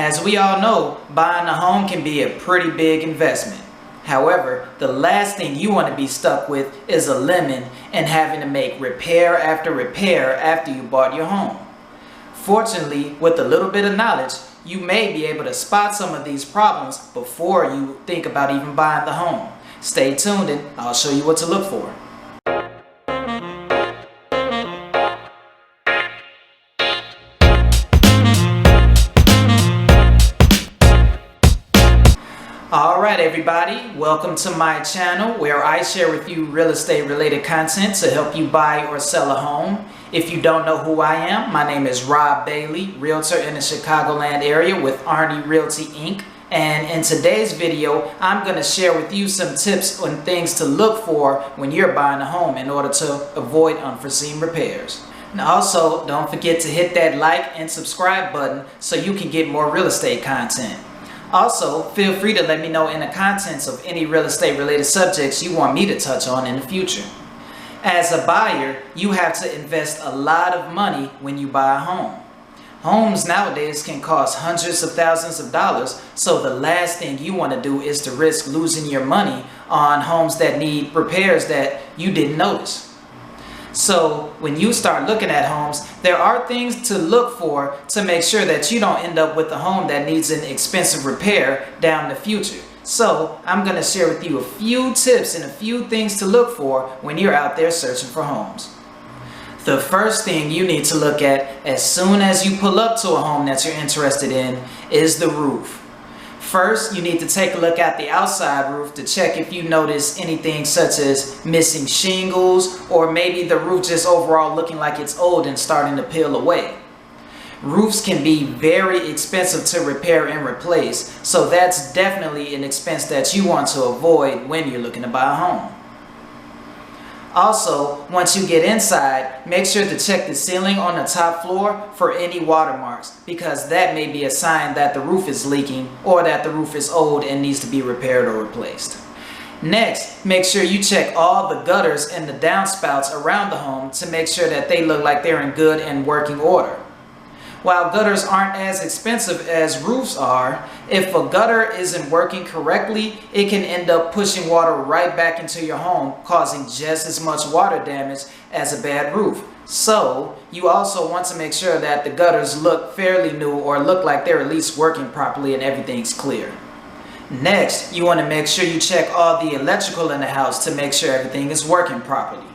As we all know, buying a home can be a pretty big investment. However, the last thing you want to be stuck with is a lemon and having to make repair after repair after you bought your home. Fortunately, with a little bit of knowledge, you may be able to spot some of these problems before you think about even buying the home. Stay tuned and I'll show you what to look for. Alright everybody, welcome to my channel where I share with you real estate related content to help you buy or sell a home. If you don't know who I am, my name is Rob Bailey, realtor in the Chicagoland area with ARNI Realty Inc. And in today's video, I'm going to share with you some tips on things to look for when you're buying a home in order to avoid unforeseen repairs. And also, don't forget to hit that like and subscribe button so you can get more real estate content. Also, feel free to let me know in the contents of any real estate related subjects you want me to touch on in the future. As a buyer, you have to invest a lot of money when you buy a home. Homes nowadays can cost hundreds of thousands of dollars, so the last thing you want to do is to risk losing your money on homes that need repairs that you didn't notice. So when you start looking at homes, there are things to look for to make sure that you don't end up with a home that needs an expensive repair down the future. So I'm going to share with you a few tips and a few things to look for when you're out there searching for homes. The first thing you need to look at as soon as you pull up to a home that you're interested in is the roof. First, you need to take a look at the outside roof to check if you notice anything such as missing shingles or maybe the roof just overall looking like it's old and starting to peel away. Roofs can be very expensive to repair and replace, so that's definitely an expense that you want to avoid when you're looking to buy a home. Also, once you get inside, make sure to check the ceiling on the top floor for any watermarks, because that may be a sign that the roof is leaking or that the roof is old and needs to be repaired or replaced. Next, make sure you check all the gutters and the downspouts around the home to make sure that they look like they're in good and working order. While gutters aren't as expensive as roofs are, if a gutter isn't working correctly, it can end up pushing water right back into your home, causing just as much water damage as a bad roof. So, you also want to make sure that the gutters look fairly new or look like they're at least working properly and everything's clear. Next, you want to make sure you check all the electrical in the house to make sure everything is working properly.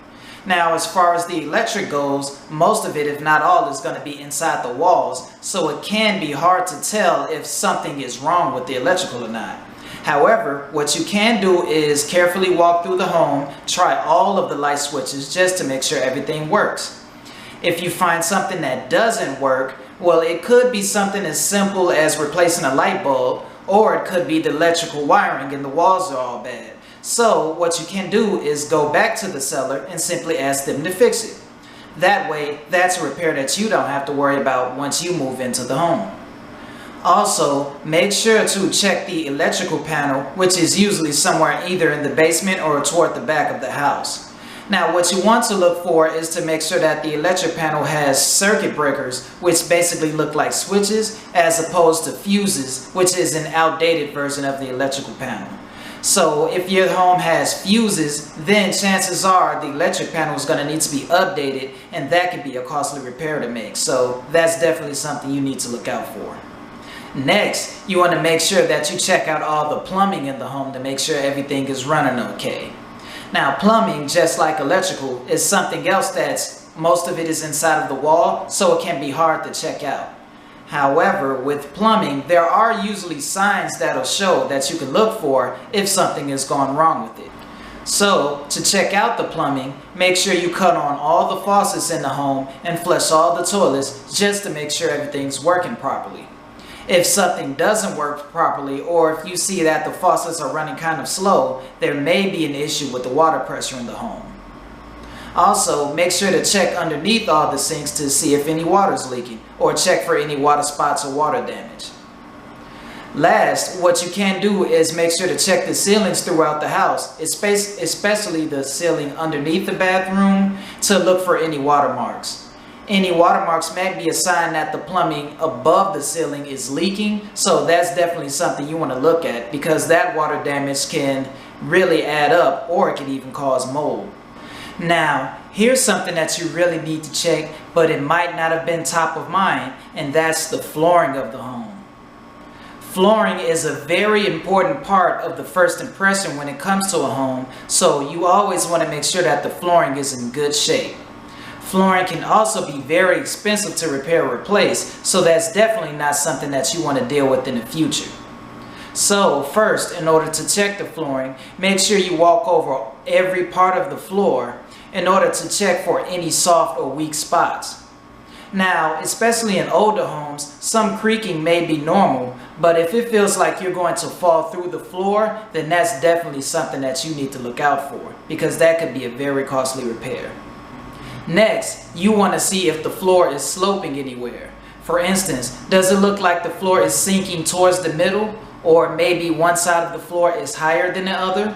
Now, as far as the electric goes, most of it, if not all, is going to be inside the walls, so it can be hard to tell if something is wrong with the electrical or not. However, what you can do is carefully walk through the home, try all of the light switches just to make sure everything works. If you find something that doesn't work, well, it could be something as simple as replacing a light bulb, or it could be the electrical wiring and the walls are all bad. So what you can do is go back to the seller and simply ask them to fix it. That way, that's a repair that you don't have to worry about once you move into the home. Also, make sure to check the electrical panel, which is usually somewhere either in the basement or toward the back of the house. Now, what you want to look for is to make sure that the electric panel has circuit breakers, which basically look like switches, as opposed to fuses, which is an outdated version of the electrical panel. So if your home has fuses, then chances are the electric panel is going to need to be updated, and that could be a costly repair to make. So that's definitely something you need to look out for. Next, you want to make sure that you check out all the plumbing in the home to make sure everything is running okay. Now, plumbing, just like electrical, is something else that's most of it is inside of the wall, so it can be hard to check out. However, with plumbing, there are usually signs that'll show that you can look for if something is gone wrong with it. So, to check out the plumbing, make sure you cut on all the faucets in the home and flush all the toilets just to make sure everything's working properly. If something doesn't work properly, or if you see that the faucets are running kind of slow, there may be an issue with the water pressure in the home. Also, make sure to check underneath all the sinks to see if any water is leaking, or check for any water spots or water damage. Last, what you can do is make sure to check the ceilings throughout the house, especially the ceiling underneath the bathroom, to look for any watermarks. Any watermarks might be a sign that the plumbing above the ceiling is leaking, so that's definitely something you want to look at because that water damage can really add up or it can even cause mold. Now, here's something that you really need to check, but it might not have been top of mind, and that's the flooring of the home. Flooring is a very important part of the first impression when it comes to a home, so you always want to make sure that the flooring is in good shape. Flooring can also be very expensive to repair or replace, so that's definitely not something that you want to deal with in the future. So first, in order to check the flooring, make sure you walk over every part of the floor in order to check for any soft or weak spots. Now, especially in older homes, some creaking may be normal, but if it feels like you're going to fall through the floor, then that's definitely something that you need to look out for because that could be a very costly repair. Next, you want to see if the floor is sloping anywhere. For instance, does it look like the floor is sinking towards the middle, or maybe one side of the floor is higher than the other?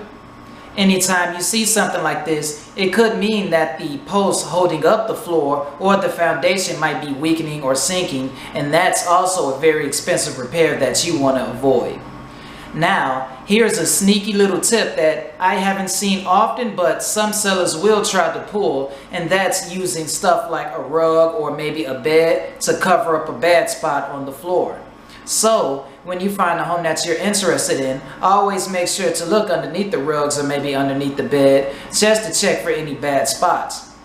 Anytime you see something like this, it could mean that the post holding up the floor or the foundation might be weakening or sinking, and that's also a very expensive repair that you want to avoid. Now, here's a sneaky little tip that I haven't seen often, but some sellers will try to pull, and that's using stuff like a rug or maybe a bed to cover up a bad spot on the floor. So, when you find a home that you're interested in, always make sure to look underneath the rugs or maybe underneath the bed just to check for any bad spots.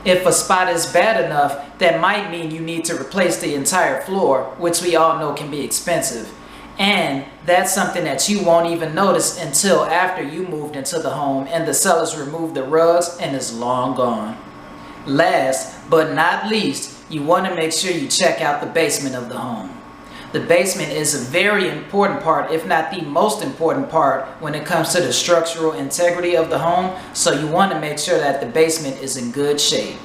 If a spot is bad enough, that might mean you need to replace the entire floor, which we all know can be expensive. And that's something that you won't even notice until after you moved into the home and the sellers removed the rugs and it's long gone. Last but not least, you want to make sure you check out the basement of the home. The basement is a very important part, if not the most important part, when it comes to the structural integrity of the home, so you want to make sure that the basement is in good shape.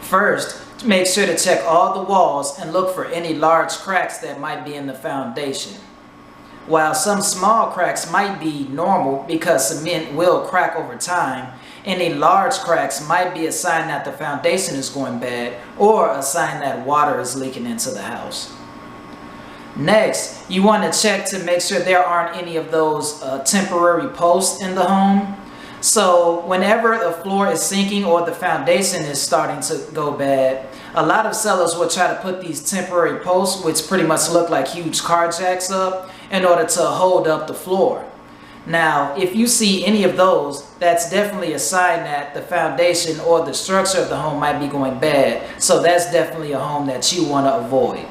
First, make sure to check all the walls and look for any large cracks that might be in the foundation. While some small cracks might be normal because cement will crack over time, any large cracks might be a sign that the foundation is going bad or a sign that water is leaking into the house. Next, you want to check to make sure there aren't any of those temporary posts in the home. So whenever the floor is sinking or the foundation is starting to go bad, a lot of sellers will try to put these temporary posts, which pretty much look like huge car jacks, up in order to hold up the floor. Now, if you see any of those, that's definitely a sign that the foundation or the structure of the home might be going bad. So that's definitely a home that you want to avoid.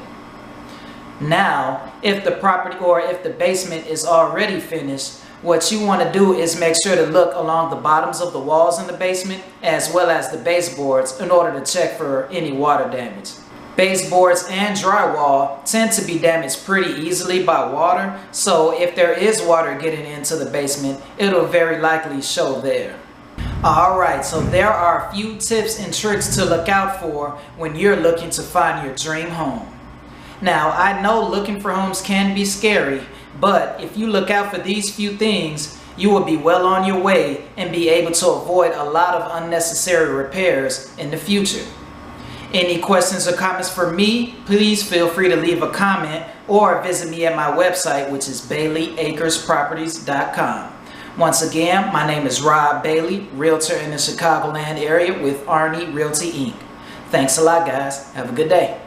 Now, if the property or if the basement is already finished, what you want to do is make sure to look along the bottoms of the walls in the basement as well as the baseboards in order to check for any water damage. Baseboards and drywall tend to be damaged pretty easily by water, so if there is water getting into the basement, it'll very likely show there. Alright, so there are a few tips and tricks to look out for when you're looking to find your dream home. Now, I know looking for homes can be scary, but if you look out for these few things, you will be well on your way and be able to avoid a lot of unnecessary repairs in the future. Any questions or comments for me, please feel free to leave a comment or visit me at my website, which is BaileyAcresProperties.com. Once again, my name is Rob Bailey, Realtor in the Chicagoland area with ARNI Realty Inc. Thanks a lot, guys. Have a good day.